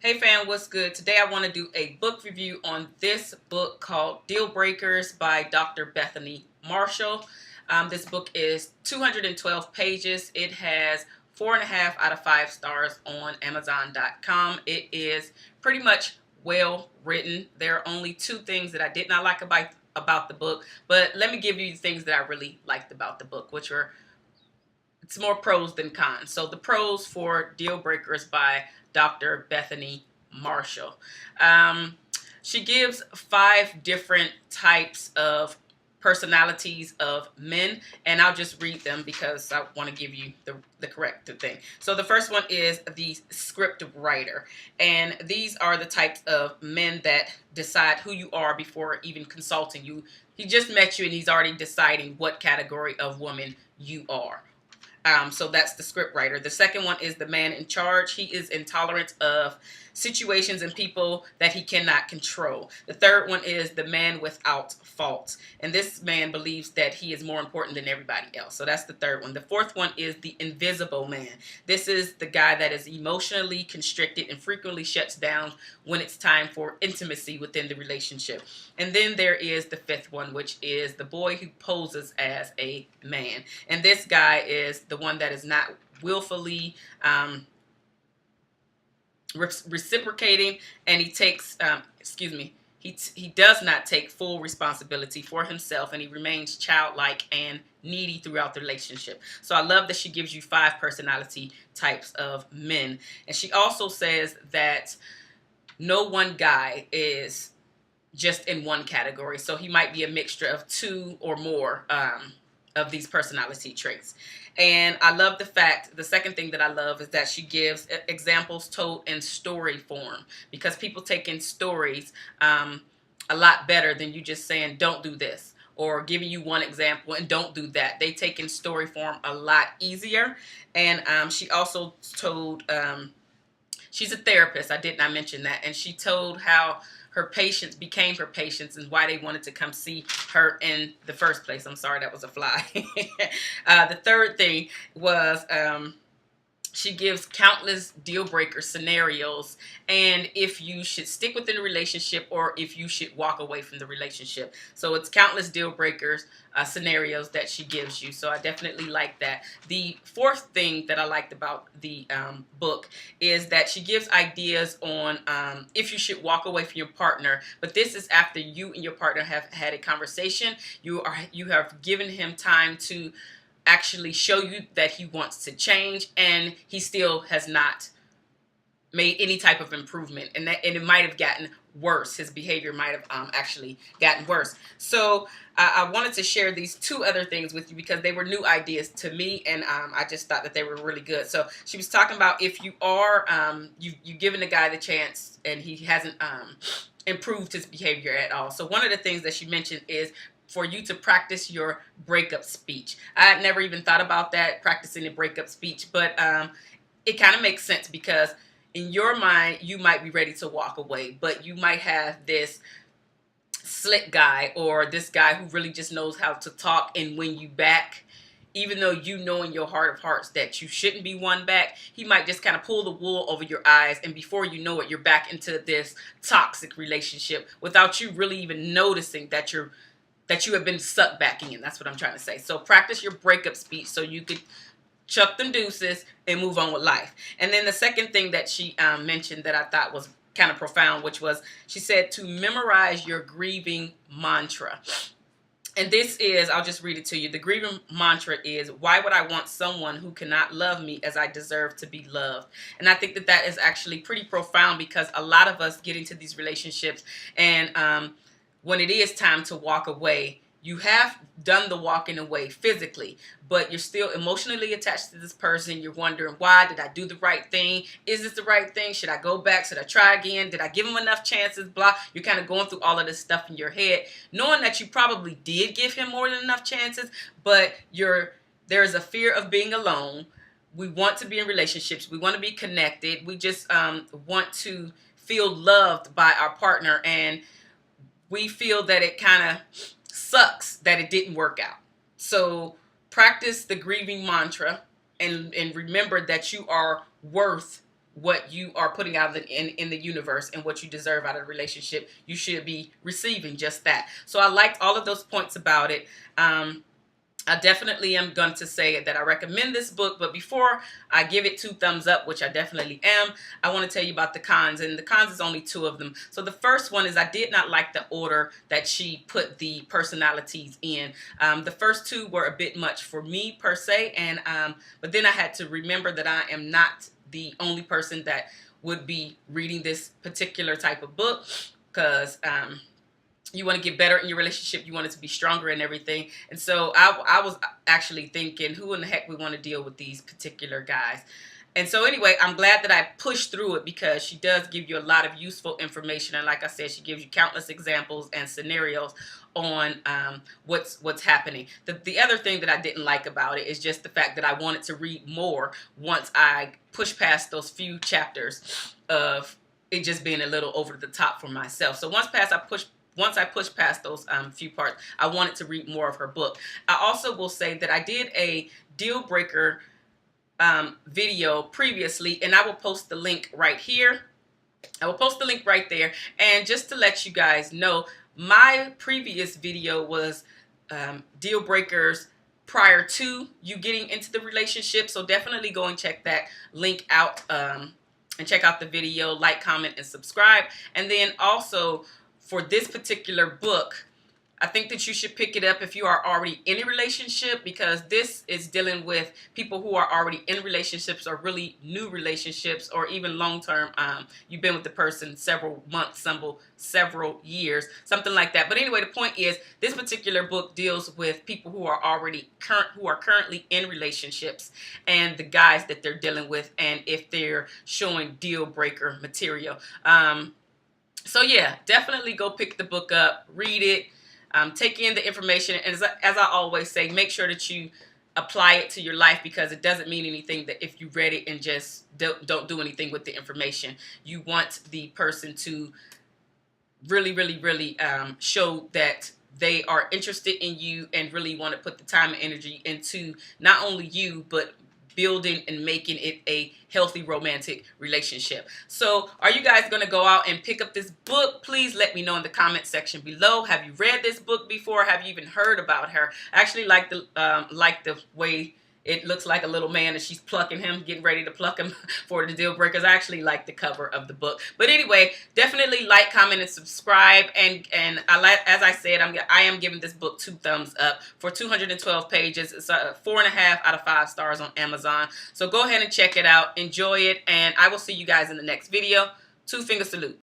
Hey fam, what's good? Today I want to do a book review on this book called Deal Breakers by Dr. Bethany Marshall. This book is 212 pages. It has 4.5 out of 5 stars on Amazon.com. It is pretty much well written. There are only two things that I did not like about the book, but let me give you the things that I really liked about the book, which were it's more pros than cons. So the pros for Deal Breakers by Dr. Bethany Marshall. Um, she gives 5 different types of personalities of men, and I'll just read them because I want to give you the correct thing. So the first one is the script writer, and these are the types of men that decide who you are before even consulting you. He just met you and he's already deciding what category of woman you are. So that's the script writer. The second one is the man in charge. He is intolerant of situations and people that he cannot control. The third one is the man without fault. And this man believes that he is more important than everybody else. So that's the third one. The fourth one is the invisible man. This is the guy that is emotionally constricted and frequently shuts down when it's time for intimacy within the relationship. And then there is the fifth one, which is the boy who poses as a man. And this guy is the one that is not willfully reciprocating, and he takes he does not take full responsibility for himself, and he remains childlike and needy throughout the relationship. So I love that she gives you 5 personality types of men. And she also says that no one guy is just in one category, so he might be a mixture of 2 or more of these personality traits. And I love the second thing that I love is that she gives examples told in story form, because people take in stories a lot better than you just saying, don't do this, or giving you one example and don't do that. They take in story form a lot easier. And she also told, she's a therapist, I did not mention that, and she told how her patients became her patients and why they wanted to come see her in the first place. I'm sorry, that was a fly. The third thing was she gives countless deal breaker scenarios, and if you should stick within a relationship or if you should walk away from the relationship. So it's countless deal breakers scenarios that she gives you. So I definitely like that. The fourth thing that I liked about the book is that she gives ideas on if you should walk away from your partner. But this is after you and your partner have had a conversation. You have given him time to actually show you that he wants to change, and he still has not made any type of improvement, and it might have gotten worse. His behavior might have actually gotten worse. So I wanted to share these 2 other things with you because they were new ideas to me, and I just thought that they were really good. So she was talking about if you are you've given the guy the chance and he hasn't improved his behavior at all. So one of the things that she mentioned is for you to practice your breakup speech. I had never even thought about that, practicing a breakup speech, but it kind of makes sense because in your mind, you might be ready to walk away, but you might have this slick guy or this guy who really just knows how to talk and win you back. Even though you know in your heart of hearts that you shouldn't be won back, he might just kind of pull the wool over your eyes, and before you know it, you're back into this toxic relationship without you really even noticing that you have been sucked back in. That's what I'm trying to say. So practice your breakup speech so you could chuck them deuces and move on with life. And then the second thing that she mentioned that I thought was kind of profound, which was she said to memorize your grieving mantra. And this is, I'll just read it to you. The grieving mantra is, why would I want someone who cannot love me as I deserve to be loved? And I think that that is actually pretty profound because a lot of us get into these relationships and when it is time to walk away, you have done the walking away physically, but you're still emotionally attached to this person. You're wondering, why did I do the right thing? Is this the right thing? Should I go back? Should I try again? Did I give him enough chances? Blah. You're kind of going through all of this stuff in your head, knowing that you probably did give him more than enough chances, but there is a fear of being alone. We want to be in relationships. We want to be connected. We just want to feel loved by our partner, and we feel that it kind of sucks that it didn't work out. So practice the grieving mantra and remember that you are worth what you are putting out in the universe, and what you deserve out of the relationship, you should be receiving just that. So I liked all of those points about it. I definitely am going to say that I recommend this book, but before I give it 2 thumbs up, which I definitely am, I want to tell you about the cons, and the cons is only 2 of them. So the first one is I did not like the order that she put the personalities in. The first 2 were a bit much for me per se, and but then I had to remember that I am not the only person that would be reading this particular type of book, because you want to get better in your relationship. You want it to be stronger and everything. And so I was actually thinking, who in the heck we want to deal with these particular guys? And so anyway, I'm glad that I pushed through it, because she does give you a lot of useful information. And like I said, she gives you countless examples and scenarios on what's happening. The other thing that I didn't like about it is just the fact that I wanted to read more once I pushed past those few chapters of it just being a little over the top for myself. So once I pushed past those few parts, I wanted to read more of her book. I also will say that I did a deal breaker video previously, and I will post the link right here. I will post the link right there. And just to let you guys know, my previous video was deal breakers prior to you getting into the relationship. So definitely go and check that link out and check out the video, like, comment, and subscribe. And then also, for this particular book, I think that you should pick it up if you are already in a relationship, because this is dealing with people who are already in relationships, or really new relationships, or even long-term. You've been with the person several months, several years, something like that. But anyway, the point is, this particular book deals with people who are currently in relationships, and the guys that they're dealing with, and if they're showing deal breaker material. So yeah, definitely go pick the book up, read it, take in the information, and as I always say, make sure that you apply it to your life, because it doesn't mean anything that if you read it and just don't do anything with the information. You want the person to really show that they are interested in you and really want to put the time and energy into not only you, but building and making it a healthy romantic relationship. So are you guys going to go out and pick up this book? Please let me know in the comment section below. Have you read this book before? Have you even heard about her? I actually like the way it looks like a little man and she's plucking him, getting ready to pluck him for the deal breakers. I actually like the cover of the book. But anyway, definitely like, comment, and subscribe. And as I said, I am giving this book 2 thumbs up for 212 pages. It's a 4.5 out of 5 stars on Amazon. So go ahead and check it out. Enjoy it. And I will see you guys in the next video. 2 finger salute.